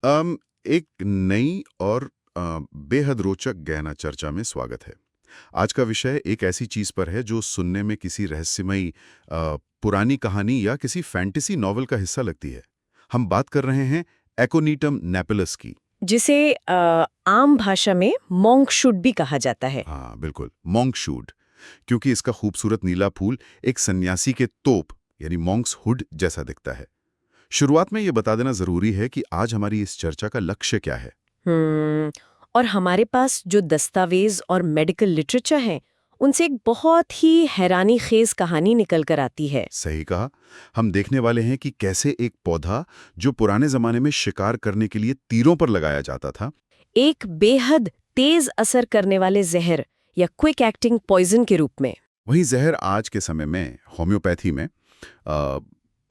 एक नई और बेहद रोचक गहना चर्चा में स्वागत है। आज का विषय एक ऐसी चीज पर है जो सुनने में किसी रहस्यमयी पुरानी कहानी या किसी फैंटेसी नॉवल का हिस्सा लगती है। हम बात कर रहे हैं एकोनीटम नेपिलस की। जिसे आम भाषा में मॉन्क शूट भी कहा जाता है। हाँ बिल्कुल, मॉन्क शूट, क्योंकि इसका खूबसूरत नीला फूल एक सन्यासी के तोप यानी मॉन्क्स हुड जैसा दिखता है। शुरुआत में ये बता देना जरूरी है कि आज हमारी इस चर्चा का लक्ष्य क्या है। और हमारे पास जो दस्तावेज और मेडिकल लिटरेचर है, उनसे एक बहुत ही हैरानीखेज कहानी निकल कर आती है। सही कहा। हम देखने वाले हैं कि कैसे एक पौधा जो पुराने जमाने में शिकार करने के लिए तीरों पर लगाया जाता था, एक बेहद तेज असर करने वाले जहर या क्विक एक्टिंग पॉइजन के रूप में। वही जहर आज के समय में होम्योपैथी में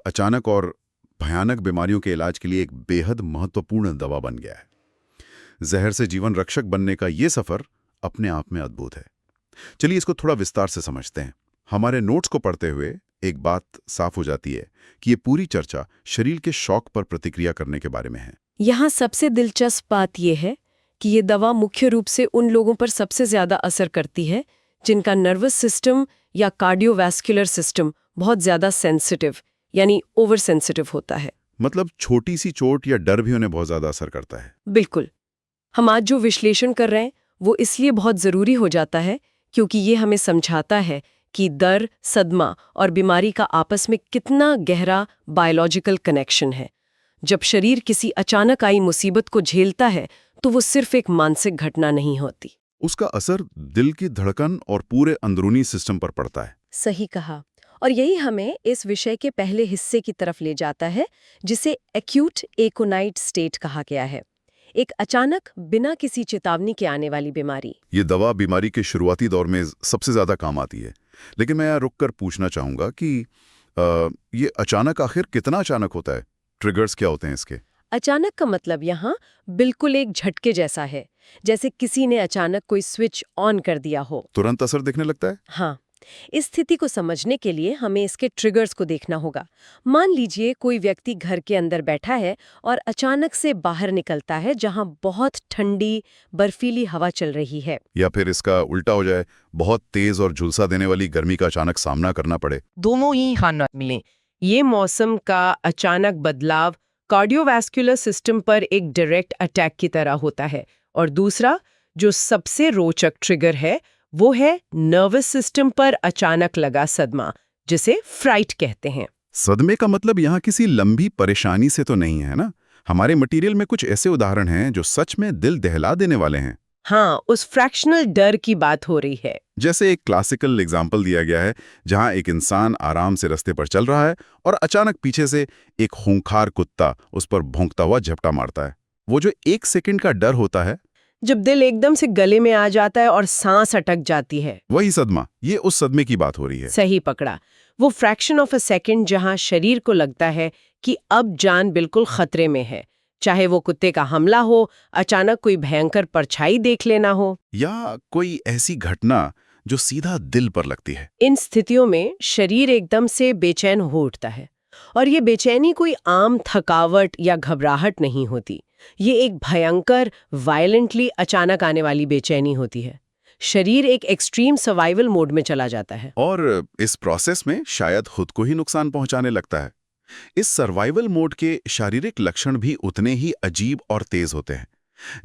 अचानक और भयानक बीमारियों के इलाज के लिए एक बेहद महत्वपूर्ण दवा बन गया है। जहर से जीवन रक्षक बनने का ये सफर अपने आप में अद्भुत है। चलिए इसको थोड़ा विस्तार से समझते हैं। हमारे नोट्स को पढ़ते हुए एक बात साफ हो जाती है कि ये पूरी चर्चा शरीर के शौक पर प्रतिक्रिया करने के बारे में है। यहाँ सबसे दिलचस्प बात यह है कि ये दवा मुख्य रूप से उन लोगों पर सबसे ज्यादा असर करती है जिनका नर्वस सिस्टम या कार्डियोवैस्कुलर सिस्टम बहुत ज्यादा सेंसिटिव यानी ओवर सेंसिटिव होता है। मतलब छोटी सी चोट या डर भी उन्हें बहुत ज्यादा असर करता है। बिल्कुल। हम आज जो विश्लेषण कर रहे हैं वो इसलिए बहुत जरूरी हो जाता है क्योंकि ये हमें समझाता है कि डर, सदमा और बीमारी का आपस में कितना गहरा बायोलॉजिकल कनेक्शन है। जब शरीर किसी अचानक आई मुसीबत को झेलता है तो वो सिर्फ एक मानसिक घटना नहीं होती। उसका असर दिल की धड़कन और पूरे अंदरूनी सिस्टम पर पड़ता है। सही कहा। और यही हमें इस विषय के पहले हिस्से की तरफ ले जाता है जिसे एक्यूट एकोनाइट स्टेट कहा गया है। एक अचानक बिना किसी चेतावनी के आने वाली बीमारी। ये दवा बीमारी के शुरुआती दौर में सबसे ज्यादा काम आती है। लेकिन मैं यहाँ रुककर पूछना चाहूंगा कि ये अचानक आखिर कितना अचानक होता है? ट्रिगर्स क्या होते हैं इसके? अचानक का मतलब यहाँ बिल्कुल एक झटके जैसा है, जैसे किसी ने अचानक कोई स्विच ऑन कर दिया हो। तुरंत असर दिखने लगता है? हाँ, इस स्थिति को समझने के लिए हमें इसके ट्रिगर्स को देखना होगा। मान लीजिए कोई व्यक्ति घर के अंदर बैठा है और अचानक से बाहर निकलता है जहां बहुत ठंडी बर्फीली हवा चल रही है। या फिर इसका उल्टा हो जाए, बहुत तेज और झुलसा देने वाली गर्मी का अचानक सामना करना पड़े। दोनों ही हालात मिले। ये मौसम का अचानक बदलाव कार्डियोवैस्कुलर सिस्टम पर एक डायरेक्ट अटैक की तरह होता है। और दूसरा जो सबसे रोचक ट्रिगर है वो है नर्वस सिस्टम पर अचानक लगा सदमा, जिसे फ्राइट कहते हैं। सदमे का मतलब यहाँ किसी लंबी परेशानी से तो नहीं है ना? हमारे मटेरियल में कुछ ऐसे उदाहरण हैं जो सच में दिल दहला देने वाले हैं। हाँ, उस फ्रैक्शनल डर की बात हो रही है। जैसे एक क्लासिकल एग्जाम्पल दिया गया है जहां एक इंसान आराम से रास्ते पर चल रहा है और अचानक पीछे से एक खूंखार कुत्ता उस पर भौंकता हुआ झपटा मारता है। वो जो एक सेकंड का डर होता है, जब दिल एकदम से गले में आ जाता है और सांस अटक जाती है, वही सदमा। ये उस सदमे की बात हो रही है। सही पकड़ा। वो फ्रैक्शन ऑफ अ सेकंड जहां शरीर को लगता है कि अब जान बिल्कुल खतरे में है, चाहे वो कुत्ते का हमला हो, अचानक कोई भयंकर परछाई देख लेना हो, या कोई ऐसी घटना जो सीधा दिल पर लगती है। इन स्थितियों में शरीर एकदम से बेचैन हो उठता है। और ये बेचैनी कोई आम थकावट या घबराहट नहीं होती। ये एक भयंकर, वायलेंटली अचानक आने वाली बेचैनी होती है। शरीर एक एक्सट्रीम सर्वाइवल मोड में चला जाता है। और इस प्रोसेस में शायद खुद को ही नुकसान पहुंचाने लगता है। इस सर्वाइवल मोड के शारीरिक लक्षण भी उतने ही अजीब और तेज होते हैं।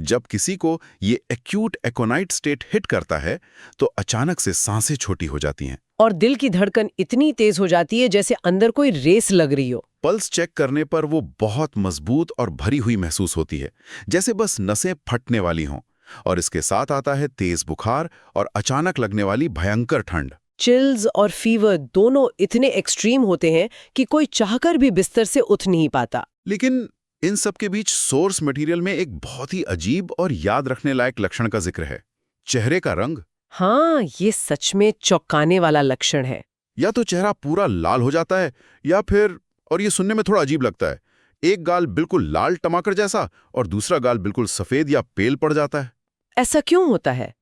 जब किसी को ये एक्यूट एकोनाइट स्टेट हिट करता है तो अचानक से सांसें छोटी हो जाती हैं और दिल की धड़कन इतनी तेज हो जाती है जैसे अंदर कोई रेस लग रही हो। पल्स चेक करने पर वो बहुत मजबूत और भरी हुई महसूस होती है, जैसे बस नसें फटने वाली हों। और इसके साथ आता है तेज बुखार और अचानक लगने वाली भयंकर ठंड। चिल्स और फीवर दोनों इतने एक्सट्रीम होते हैं कि कोई चाहकर भी बिस्तर से उठ नहीं पाता। लेकिन इन सब के बीच सोर्स मटेरियल में एक बहुत ही अजीब और याद रखने लायक लक्षण का जिक्र है, चेहरे का रंग। हाँ, ये सच में चौंकाने वाला लक्षण है। या तो चेहरा पूरा लाल हो जाता है या फिर, और ये सुनने में थोड़ा अजीब लगता है, एक गाल बिल्कुल लाल टमाटर जैसा और दूसरा गाल बिल्कुल सफेद या पेल पड़ जाता है। ऐसा क्यों होता है?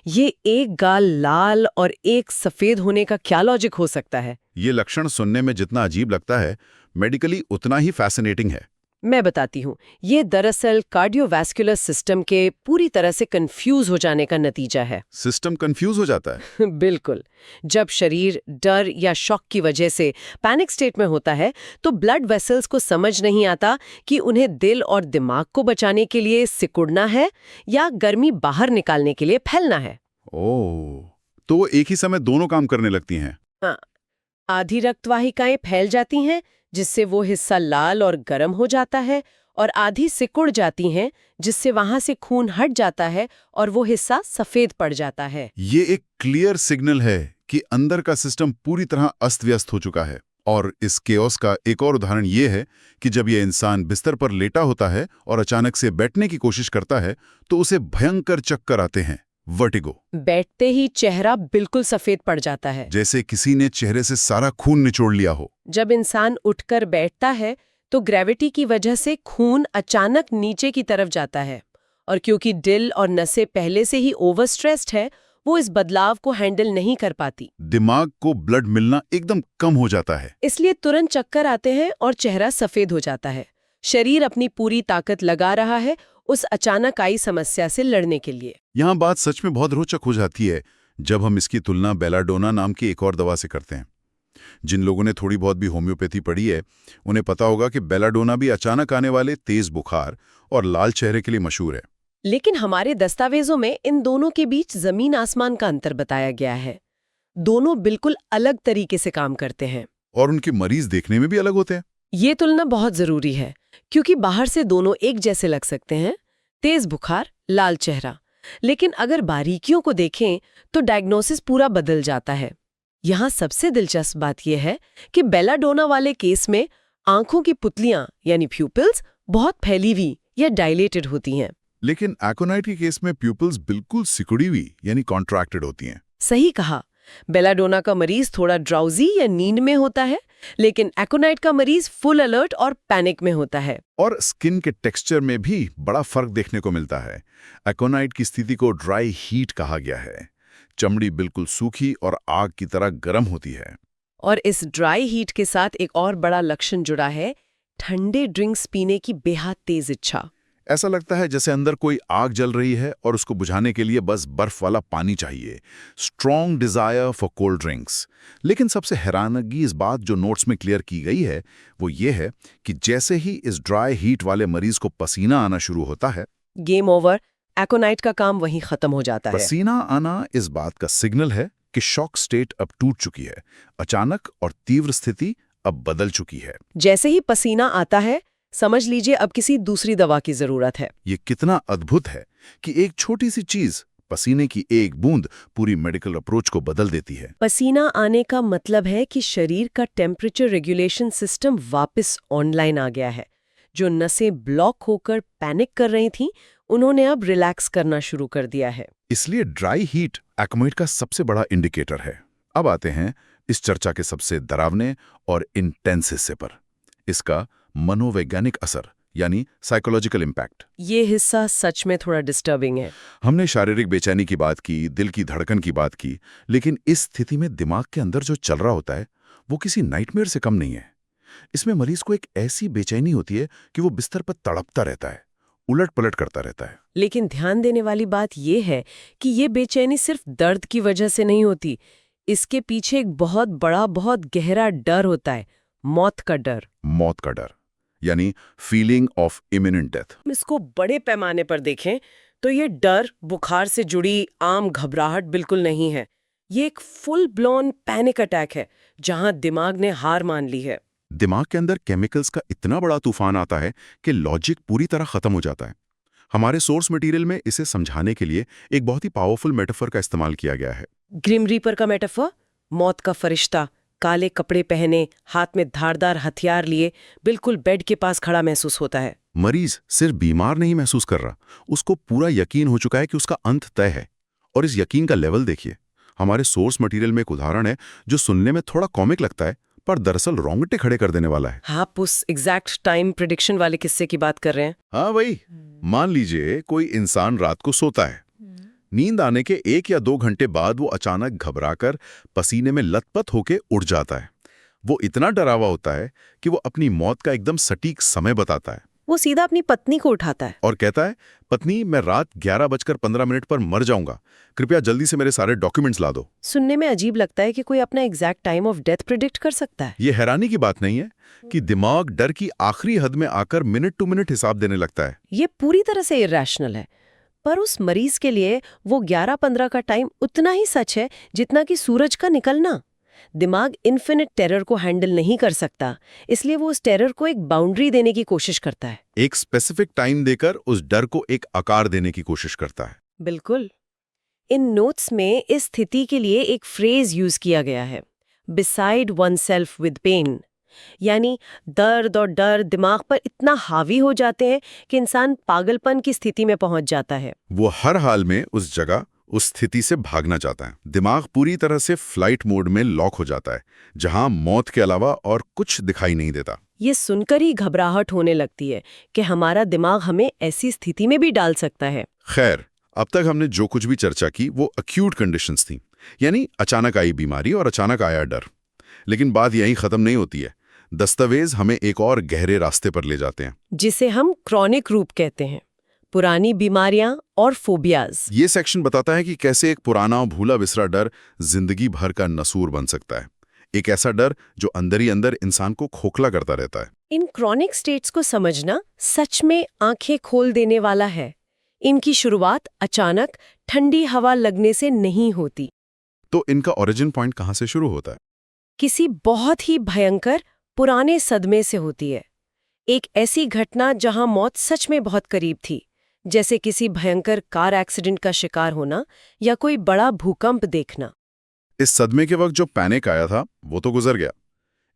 ये एक गाल लाल और एक सफेद होने का क्या लॉजिक हो सकता है? ये लक्षण सुनने में जितना अजीब लगता है, मेडिकली उतना ही फैसिनेटिंग है। मैं बताती हूँ। ये दरअसल कार्डियोवैस्कुलर सिस्टम के पूरी तरह से कंफ्यूज हो जाने का नतीजा है। सिस्टम कंफ्यूज हो जाता है। बिल्कुल। जब शरीर डर या शॉक की वजह से पैनिक स्टेट में होता है, तो ब्लड वेसल्स को समझ नहीं आता कि उन्हें दिल और दिमाग को बचाने के लिए सिकुड़ना है या गर्मी बाहर निकालने के लिए फैलना है। ओह, तो वो एक ही समय दोनों काम करने लगती हैं। हाँ, आधी रक्तवाहिकाएं फैल जाती हैं, जिससे वो हिस्सा लाल और गर्म हो जाता है, और आधी सिकुड़ जाती हैं, जिससे वहां से खून हट जाता है और वो हिस्सा सफेद पड़ जाता है। ये एक क्लियर सिग्नल है कि अंदर का सिस्टम पूरी तरह अस्त-व्यस्त हो चुका है। और इस केओस का एक और उदाहरण ये है कि जब ये इंसान बिस्तर पर लेटा होता है और अचानक से बैठने की कोशिश करता है, तो उसे भयंकर चक्कर आते हैं, वर्टिगो। बैठते ही चेहरा बिल्कुल सफेद पड़ जाता है, जैसे किसी ने चेहरे से सारा खून निचोड़ लिया हो। जब इंसान उठकर बैठता है तो ग्रेविटी की वजह से खून अचानक नीचे की तरफ जाता है, और क्योंकि दिल और नसें पहले से ही ओवरस्ट्रेस्ड है, वो इस बदलाव को हैंडल नहीं कर पाती। दिमाग को ब्लड मिलना एकदम कम हो जाता है। इसलिए तुरंत चक्कर आते हैं और चेहरा सफेद हो जाता है। शरीर अपनी पूरी ताकत लगा रहा है उस अचानक आई समस्या से लड़ने के लिए। यहाँ बात सच में बहुत रोचक हो जाती है जब हम इसकी तुलना बेलाडोना नाम की एक और दवा से करते हैं। जिन लोगों ने थोड़ी बहुत भी होम्योपैथी पढ़ी है, उन्हें पता होगा कि बेलाडोना भी अचानक आने वाले तेज बुखार और लाल चेहरे के लिए मशहूर है। लेकिन हमारे दस्तावेजों में इन दोनों के बीच जमीन आसमान का अंतर बताया गया है। दोनों बिल्कुल अलग तरीके से काम करते हैं, और उनके मरीज देखने में भी अलग होते हैं। ये तुलना बहुत जरूरी है, क्योंकि बाहर से दोनों एक जैसे लग सकते हैं, तेज बुखार, लाल चेहरा। लेकिन अगर बारीकियों को देखें तो डायग्नोसिस पूरा बदल जाता है। यहाँ सबसे दिलचस्प बात यह है कि बेलाडोना वाले केस में आंखों की पुतलियां यानी प्यूपिल्स बहुत फैली हुई या डायलेटेड होती हैं। लेकिन एकोनाइट के केस में प्यूपिल्स बिल्कुल सिकुड़ी हुई यानी कॉन्ट्रैक्टेड होती हैं। सही कहा। बेलाडोना का मरीज थोड़ा ड्राउजी या नींद में होता है, लेकिन एकोनाइट का मरीज फुल अलर्ट और पैनिक में होता है। और स्किन के टेक्सचर में भी बड़ा फर्क देखने को मिलता है। एकोनाइट की स्थिति को ड्राई हीट कहा गया है। चमड़ी बिल्कुल सूखी और आग की तरह गर्म होती है। और इस ड्राई हीट के साथ एक और बड़ा लक्षण जुड़ा है, ठंडे ड्रिंक्स पीने की बेहद तेज इच्छा। ऐसा लगता है जैसे अंदर कोई आग जल रही है और उसको बुझाने के लिए बस बर्फ वाला पानी चाहिए। Strong desire for cold drinks. लेकिन सबसे हैरानगी इस बात जो नोट्स में क्लियर की गई है वो ये है कि जैसे ही इस ड्राई हीट वाले मरीज को पसीना आना शुरू होता है, गेम ओवर, एकोनाइट का काम वहीं खत्म हो जाता है। पसीना आना इस बात का सिग्नल है कि शॉक स्टेट अब टूट चुकी है। अचानक और तीव्र स्थिति अब बदल चुकी है। जैसे ही पसीना आता है, समझ लीजिए अब किसी दूसरी दवा की जरूरत है। ये कितना अद्भुत है कि एक छोटी सी चीज, पसीने की एक बूंद, पूरी मेडिकल अप्रोच को बदल देती है। पसीना आने का मतलब है कि शरीर का टेम्परेचर रेगुलेशन सिस्टम वापस ऑनलाइन आ गया है। जो नसें ब्लॉक होकर पैनिक कर रही थीं, उन्होंने अब रिलैक्स करना शुरू कर दिया है। इसलिए ड्राई हीट एकोनाइट का सबसे बड़ा इंडिकेटर है। अब आते हैं इस चर्चा के सबसे डरावने और इंटेंस हिस्से पर, इसका मनोवैज्ञानिक असर यानी साइकोलॉजिकल इम्पैक्ट। ये हिस्सा सच में थोड़ा डिस्टर्बिंग है। हमने शारीरिक बेचैनी की बात की, दिल की धड़कन की बात की, लेकिन इस स्थिति में दिमाग के अंदर जो चल रहा होता है वो किसी नाइटमेयर से कम नहीं है। इसमें मरीज को एक ऐसी बेचैनी होती है कि वो बिस्तर पर तड़पता रहता है, उलट पलट करता रहता है। लेकिन ध्यान देने वाली बात यह है कि ये बेचैनी सिर्फ दर्द की वजह से नहीं होती। इसके पीछे एक बहुत बड़ा, बहुत गहरा डर होता है, मौत का डर। मौत का डर यानी फीलिंग ऑफ इमिनेंट डेथ। इसको बड़े पैमाने पर देखें तो ये डर बुखार से जुड़ी आम घबराहट बिल्कुल नहीं है। ये एक फुल ब्लोन पैनिक अटैक है, जहां दिमाग ने हार मान ली है। दिमाग के अंदर केमिकल्स का इतना बड़ा तूफान आता है कि लॉजिक पूरी तरह खत्म हो जाता है। हमारे सोर्स मटेरियल में इसे समझाने के लिए एक बहुत ही पावरफुल मेटाफर का इस्तेमाल किया गया है। ग्रिम रीपर का मेटाफर, मौत का फरिश्ता काले कपड़े पहने, हाथ में धारदार हथियार लिए, बिल्कुल बेड के पास खड़ा महसूस होता है। मरीज सिर्फ बीमार नहीं महसूस कर रहा, उसको पूरा यकीन हो चुका है कि उसका अंत तय है। और इस यकीन का लेवल देखिए। हमारे सोर्स मटेरियल में एक उदाहरण है जो सुनने में थोड़ा कॉमिक लगता है, पर दरअसल रोंगटे खड़े कर देने वाला है। आप उस एग्जैक्ट टाइम प्रेडिक्शन वाले किस्से की बात कर रहे हैं? हाँ वही। मान लीजिए कोई इंसान रात को सोता है। नींद आने के 1 या 2 घंटे बाद वो अचानक घबराकर पसीने में लथपथ होके उठ जाता है। वो इतना डरा हुआ होता है कि वो अपनी मौत का एकदम सटीक समय बताता है। वो सीधा अपनी पत्नी को उठाता है और कहता है, पत्नी मैं रात 11:15 पर मर जाऊंगा, कृपया जल्दी से मेरे सारे डॉक्यूमेंट्स ला दो। सुनने में अजीब लगता है कि कोई अपना exact time of death predict कर सकता है। ये हैरानी की बात नहीं है कि दिमाग डर की आखिरी हद में आकर मिनट टू मिनट हिसाब देने लगता है। ये पूरी तरह से इरेशनल है, पर उस मरीज के लिए वो 11:15 का टाइम उतना ही सच है जितना कि सूरज का निकलना। दिमाग इन्फिनिट टेरर को हैंडल नहीं कर सकता, इसलिए वो उस टेरर को एक बाउंड्री देने की कोशिश करता है। एक स्पेसिफिक टाइम देकर उस डर को एक आकार देने की कोशिश करता है। बिल्कुल। इन नोट्स में इस स्थिति के लिए एक फ्रेज यूज किया गया है, बिसाइड वनसेल्फ विद पेन। यानी दर्द और डर दिमाग पर इतना हावी हो जाते हैं कि इंसान पागलपन की स्थिति में पहुंच जाता है। वो हर हाल में उस जगह, उस स्थिति से भागना चाहता है। दिमाग पूरी तरह से फ्लाइट मोड में लॉक हो जाता है, जहां मौत के अलावा और कुछ दिखाई नहीं देता। ये सुनकर ही घबराहट होने लगती है कि हमारा दिमाग हमें ऐसी स्थिति में भी डाल सकता है। खैर, अब तक हमने जो कुछ भी चर्चा की वो अक्यूट कंडीशंस थी, यानी अचानक आई बीमारी और अचानक आया डर। लेकिन बात यहीं खत्म नहीं होती है। दस्तावेज हमें एक और गहरे रास्ते पर ले जाते हैं, जिसे हम क्रॉनिक रूप कहते हैं, पुरानी बीमारियां और फोबियाज। ये सेक्शन बताता है कि कैसे एक पुराना भूला बिसरा डर जिंदगी भर का नसूर बन सकता है। एक ऐसा डर जो अंदर ही अंदर इंसान को खोखला करता रहता है। इन क्रॉनिक स्टेट्स को समझना सच में आंखें खोल देने वाला है। इनकी शुरुआत अचानक ठंडी हवा लगने से नहीं होती। तो इनका ओरिजिन पॉइंट कहाँ से शुरू होता है? किसी बहुत ही भयंकर पुराने सदमे से होती है। एक ऐसी घटना जहां मौत सच में बहुत करीब थी, जैसे किसी भयंकर कार एक्सीडेंट का शिकार होना या कोई बड़ा भूकंप देखना। इस सदमे के वक्त जो पैनिक आया था वो तो गुजर गया।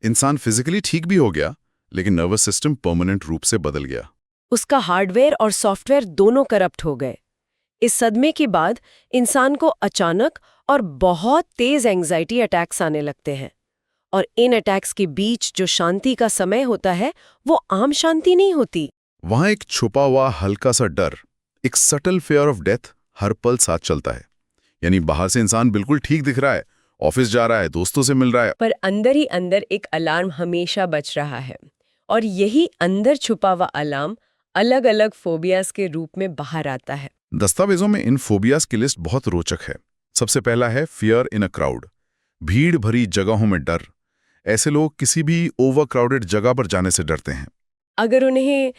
इंसान फिजिकली ठीक भी हो गया, लेकिन नर्वस सिस्टम परमानेंट रूप से बदल गया। उसका हार्डवेयर और सॉफ्टवेयर दोनों करप्ट हो गए। इस सदमे के बाद इंसान को अचानक और बहुत तेज एंग्जाइटी अटैक्स आने लगते हैं, और इन अटैक्स के बीच जो शांति का समय होता है वो आम शांति नहीं होती। वहां एक छुपा हुआ हल्का सा डर, एक सटल फेयर ऑफ डेथ हर पल साथ चलता है। यानी बाहर से इंसान बिल्कुल ठीक दिख रहा है, ऑफिस जा रहा है, दोस्तों से मिल रहा है, पर अंदर ही अंदर एक अलार्म हमेशा बज रहा है, और यही अंदर छुपा हुआ अलार्म अलग अलग फोबियाज के रूप में बाहर आता है। दस्तावेजों में इन फोबियाज की लिस्ट बहुत रोचक है। सबसे पहला है फियर इन अ क्राउड, भीड़ भरी जगहों में डर। ऐसे लोग किसी भी ओवर क्राउडेड जगह पर जाने से डरते हैं। अगर उन्हें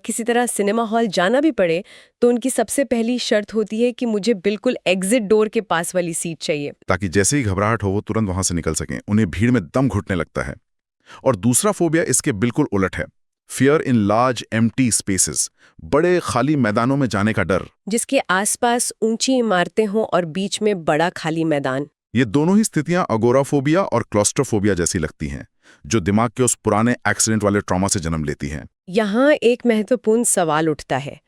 किसी तरह सिनेमा हॉल जाना भी पड़े तो उनकी सबसे पहली शर्त होती है कि मुझे बिल्कुल एग्जिट डोर के पास वाली सीट चाहिए, ताकि जैसे ही घबराहट हो वो तुरंत वहां से निकल सकें। उन्हें भीड़ में दम घुटने लगता है। और दूसरा फोबिया इसके बिल्कुल उलट है, fear in large empty spaces, बड़े खाली मैदानों में जाने का डर, जिसके आसपास ऊंची इमारतें हों और बीच में बड़ा खाली मैदान। ये दोनों ही स्थितियां अगोराफोबिया और क्लॉस्ट्रोफोबिया जैसी लगती हैं, जो दिमाग के उस पुराने एक्सीडेंट वाले ट्रॉमा से जन्म लेती हैं। यहाँ एक महत्वपूर्ण सवाल उठता है,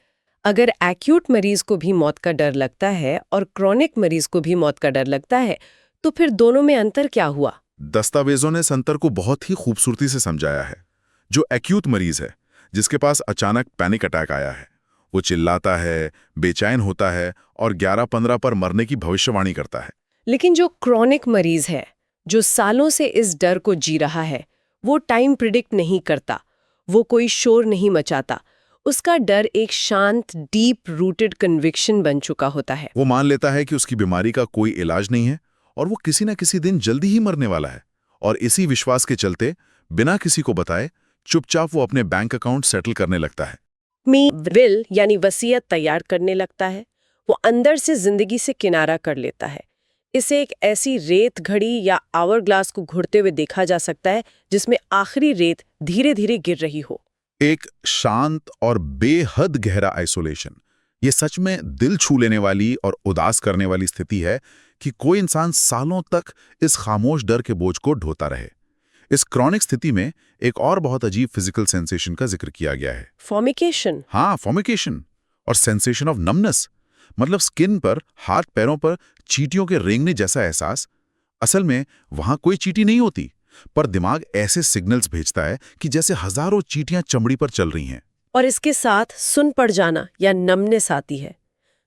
अगर एक्यूट मरीज को भी मौत का डर लगता है और क्रॉनिक मरीज को भी मौत का डर लगता है, तो फिर दोनों में अंतर क्या हुआ? दस्तावेजों ने इस अंतर को बहुत ही खूबसूरती से समझाया है। जो एक्यूट मरीज है, जिसके पास अचानक पैनिक अटैक आया है, वो चिल्लाता है, बेचैन होता है और 11:15 पर मरने की भविष्यवाणी करता है। लेकिन जो क्रॉनिक मरीज है, जो सालों से इस डर को जी रहा है, वो टाइम प्रिडिक्ट नहीं करता, वो कोई शोर नहीं मचाता। उसका डर एक शांत, डीप रूटेड कन्विक्शन बन चुका होता है। वो मान लेता है कि उसकी बीमारी का कोई इलाज नहीं है और वो किसी न किसी दिन जल्दी ही मरने वाला है। और इसी विश्वास के चलते बिना किसी को बताए चुपचाप वो अपने बैंक अकाउंट सेटल करने लगता है। विल यानी वसीयत तैयार करने लगता है। वो अंदर से जिंदगी से किनारा कर लेता है। इसे एक ऐसी रेत घड़ी या आवर ग्लास को घुरते हुए देखा जा सकता है जिसमें आखिरी रेत धीरे धीरे गिर रही हो। एक शांत और बेहद गहरा आइसोलेशन। ये सच में दिल छू लेने वाली और उदास करने वाली स्थिति है कि कोई इंसान सालों तक इस खामोश डर के बोझ को ढोता रहे। इस क्रॉनिक स्थिति में एक और बहुत अजीब फिजिकल सेंसेशन का जिक्र किया गया है, फॉर्मिकेशन। हाँ, फॉर्मिकेशन और सेंसेशन ऑफ नमनेस, मतलब स्किन पर, हाथ पैरों पर चींटियों के रेंगने जैसा एहसास। असल में वहां कोई चींटी नहीं होती, पर दिमाग ऐसे सिग्नल्स भेजता है कि जैसे हजारों चींटियां चमड़ी पर चल रही हैं। और इसके साथ सुन पड़ जाना या नमनेस आती है।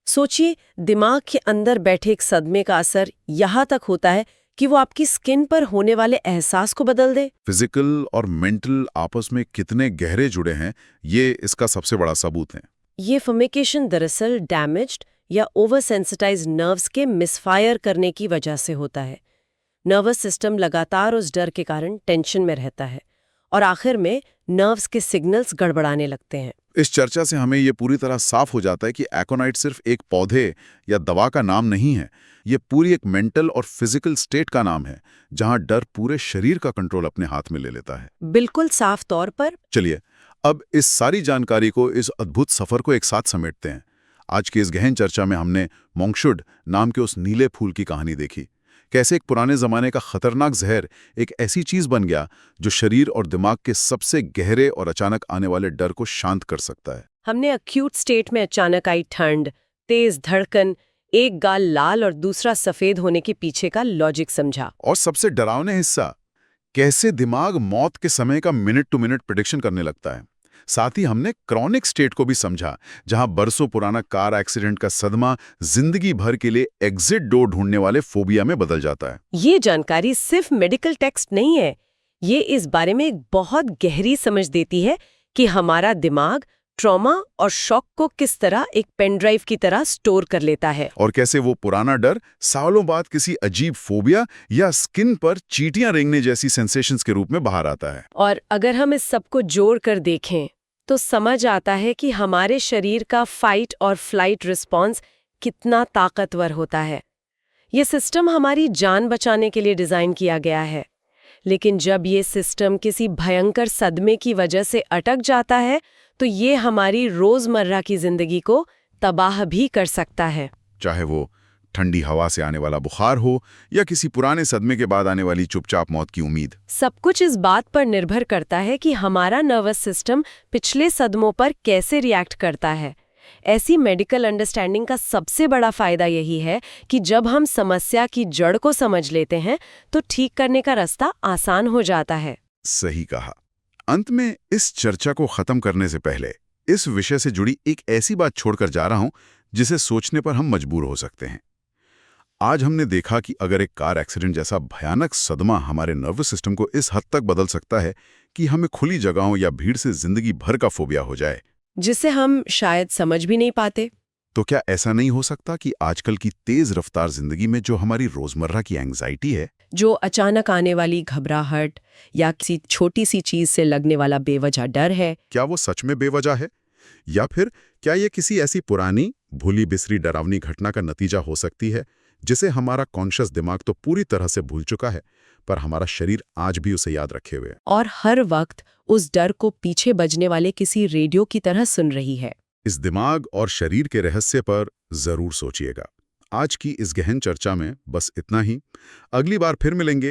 सोचिए, दिमाग के अंदर बैठे एक सदमे का असर यहाँ तक होता है कि वो आपकी स्किन पर होने वाले एहसास को बदल दे? फिजिकल और मेंटल आपस में कितने गहरे जुड़े हैं, ये इसका सबसे बड़ा सबूत है। ये फमिकेशन दरअसल डैमेज्ड या ओवर सेंसिटाइज नर्व्स के मिसफायर करने की वजह से होता है। नर्वस सिस्टम लगातार उस डर के कारण टेंशन में रहता है और आखिर में नर्व्स के सिग्नल्स गड़बड़ाने लगते हैं। इस चर्चा से हमें ये पूरी तरह साफ हो जाता है कि एकोनाइट सिर्फ एक पौधे या दवा का नाम नहीं है। ये पूरी एक मेंटल और फिजिकल स्टेट का नाम है, जहां डर पूरे शरीर का कंट्रोल अपने हाथ में ले लेता है। बिल्कुल साफ तौर पर। चलिए, अब इस सारी जानकारी को, इस अद्भुत सफर को एक साथ समेटते हैं। आज की इस गहन चर्चा में हमने मोंगशुड नाम के उस नीले फूल की कहानी देखी। कैसे एक पुराने जमाने का खतरनाक जहर एक ऐसी चीज बन गया जो शरीर और दिमाग के सबसे गहरे और अचानक आने वाले डर को शांत कर सकता है। हमने अक्यूट स्टेट में अचानक आई ठंड, तेज धड़कन, एक गाल लाल और दूसरा सफेद होने के पीछे का लॉजिक समझा। और सबसे डरावना हिस्सा, कैसे दिमाग मौत के समय का मिनट टू मिनट प्रेडिक्शन करने लगता है। साथ ही हमने क्रॉनिक स्टेट को भी समझा, जहां बरसों पुराना कार एक्सीडेंट का सदमा जिंदगी भर के लिए एग्जिट डोर ढूंढने वाले फोबिया में बदल जाता है। ये जानकारी सिर्फ मेडिकल टेक्स्ट नहीं है, ये इस बारे में एक बहुत गहरी समझ देती है कि हमारा दिमाग ट्रॉमा और शॉक को किस तरह एक पेन ड्राइव की तरह स्टोर कर लेता है। और कैसे वो पुराना डर सालों बाद किसी अजीब फोबिया या स्किन पर चींटियां रेंगने जैसी सेंसेशंस के रूप में बाहर आता है। और अगर हम इस सब को जोड़ कर देखें तो समझ आता है कि हमारे शरीर का फाइट और फ्लाइट रिस्पॉन्स कितना ताकतवर होता है। ये सिस्टम हमारी जान बचाने के लिए डिजाइन किया गया है, लेकिन जब ये सिस्टम किसी भयंकर सदमे की वजह से अटक जाता है तो ये हमारी रोजमर्रा की जिंदगी को तबाह भी कर सकता है। चाहे वो ठंडी हवा से आने वाला बुखार हो या किसी पुराने सदमे के बाद आने वाली चुपचाप मौत की उम्मीद। सब कुछ इस बात पर निर्भर करता है कि हमारा नर्वस सिस्टम पिछले सदमों पर कैसे रिएक्ट करता है। ऐसी मेडिकल अंडरस्टैंडिंग का सबसे बड़ा फायदा यही है कि जब हम समस्या की जड़ को समझ लेते हैं तो ठीक करने का रास्ता आसान हो जाता है। सही कहा। अंत में इस चर्चा को खत्म करने से पहले इस विषय से जुड़ी एक ऐसी बात छोड़कर जा रहा हूं जिसे सोचने पर हम मजबूर हो सकते हैं। आज हमने देखा कि अगर एक कार एक्सीडेंट जैसा भयानक सदमा हमारे नर्वस सिस्टम को इस हद तक बदल सकता है कि हमें खुली जगहों या भीड़ से जिंदगी भर का फोबिया हो जाए, जिसे हम शायद समझ भी नहीं पाते, तो क्या ऐसा नहीं हो सकता कि आजकल की तेज रफ्तार जिंदगी में जो हमारी रोजमर्रा की एंग्जाइटी है, जो अचानक आने वाली घबराहट या किसी छोटी सी चीज से लगने वाला बेवजह डर है, क्या वो सच में बेवजह है? या फिर क्या ये किसी ऐसी पुरानी भूली बिसरी डरावनी घटना का नतीजा हो सकती है जिसे हमारा कॉन्शियस दिमाग तो पूरी तरह से भूल चुका है, पर हमारा शरीर आज भी उसे याद रखे हुए है और हर वक्त उस डर को पीछे बजने वाले किसी रेडियो की तरह सुन रही है। इस दिमाग और शरीर के रहस्य पर जरूर सोचिएगा। आज की इस गहन चर्चा में बस इतना ही। अगली बार फिर मिलेंगे